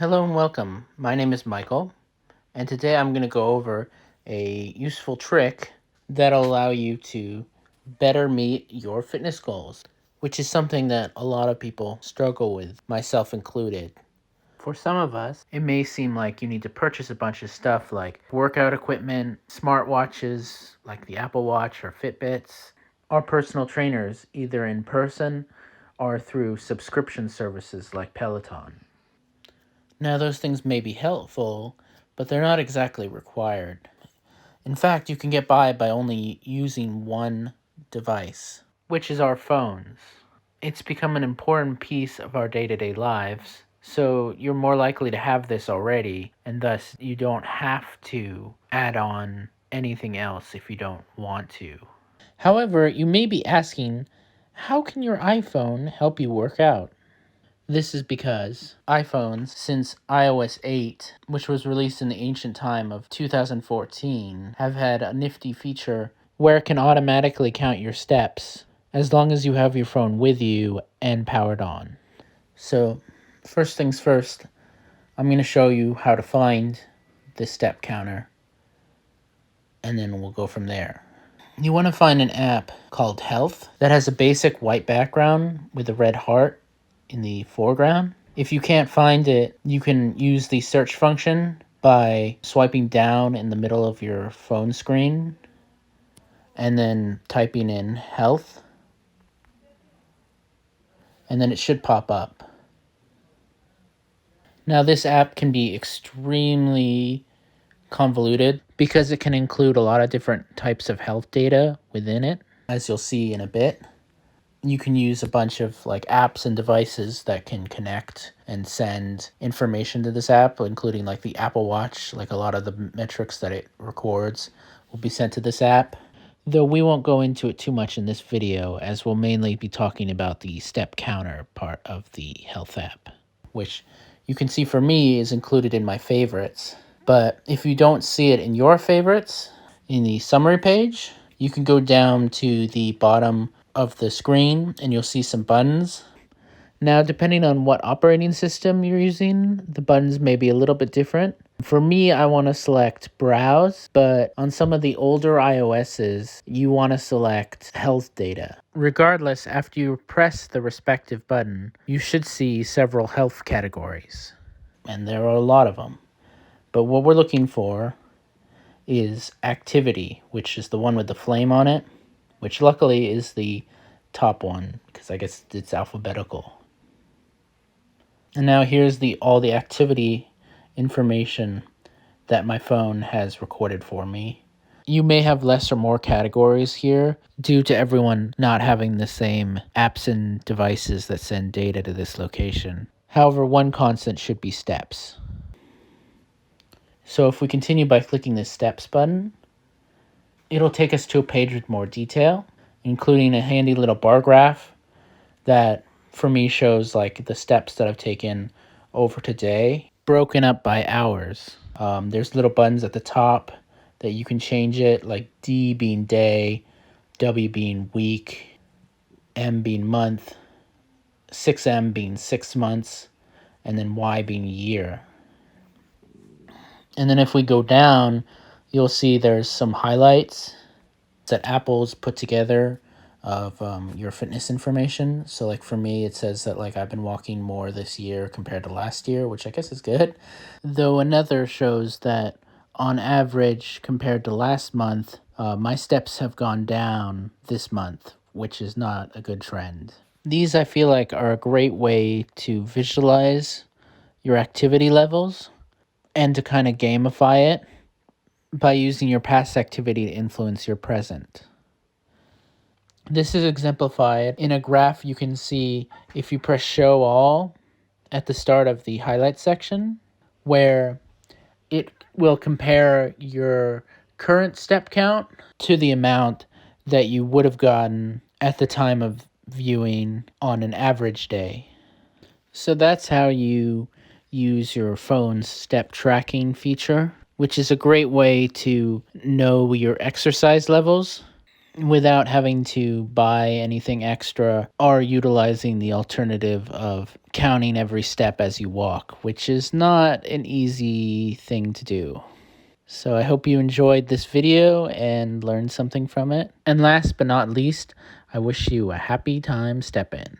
Hello and welcome. My name is Michael, and today I'm going to go over a useful trick that'll allow you to better meet your fitness goals, which is something that a lot of people struggle with, myself included. For some of us, it may seem like you need to purchase a bunch of stuff like workout equipment, smartwatches like the Apple Watch or Fitbits, or personal trainers either in person or through subscription services like Peloton. Now, those things may be helpful, but they're not exactly required. In fact, you can get by only using one device, which is our phones. It's become an important piece of our day to day lives, so you're more likely to have this already, and thus you don't have to add on anything else if you don't want to. However, you may be asking, how can your iPhone help you work out? This is because iPhones, since iOS 8, which was released in the ancient time of 2014, have had a nifty feature where it can automatically count your steps as long as you have your phone with you and powered on. So, first things first, I'm going to show you how to find the step counter, and then we'll go from there. You want to find an app called Health that has a basic white background with a red heart in the foreground. If you can't find it, you can use the search function by swiping down in the middle of your phone screen and then typing in Health, and then it should pop up. Now, this app can be extremely convoluted because it can include a lot of different types of health data within it, as you'll see in a bit. You can use a bunch of apps and devices that can connect and send information to this app, including the Apple Watch. A lot of the metrics that it records will be sent to this app. Though we won't go into it too much in this video, as we'll mainly be talking about the step counter part of the health app, which you can see for me is included in my favorites. But if you don't see it in your favorites, in the summary page, you can go down to the bottom of the screen and you'll see some buttons. Now, depending on what operating system you're using, the buttons may be a little bit different. For me, I want to select Browse, but on some of the older iOSs, you want to select Health Data. Regardless, after you press the respective button, you should see several health categories, and there are a lot of them. But what we're looking for is Activity, which is the one with the flame on it, which luckily is the top one because I guess it's alphabetical. And now here's all the activity information that my phone has recorded for me. You may have less or more categories here due to everyone not having the same apps and devices that send data to this location. However, one constant should be steps. So if we continue by clicking the steps button, it'll take us to a page with more detail, including a handy little bar graph that for me shows the steps that I've taken over today, broken up by hours. There's little buttons at the top that you can change it, like D being day, W being week, M being month, 6M being 6 months, and then Y being year. And then if we go down, you'll see there's some highlights that Apple's put together of your fitness information. So for me, it says that I've been walking more this year compared to last year, which I guess is good. Though another shows that on average compared to last month, my steps have gone down this month, which is not a good trend. These I feel are a great way to visualize your activity levels and to kind of gamify it by using your past activity to influence your present. This is exemplified in a graph you can see if you press Show All at the start of the highlight section, where it will compare your current step count to the amount that you would have gotten at the time of viewing on an average day. So that's how you use your phone's step tracking feature, which is a great way to know your exercise levels without having to buy anything extra or utilizing the alternative of counting every step as you walk, which is not an easy thing to do. So I hope you enjoyed this video and learned something from it. And last but not least, I wish you a happy time stepping.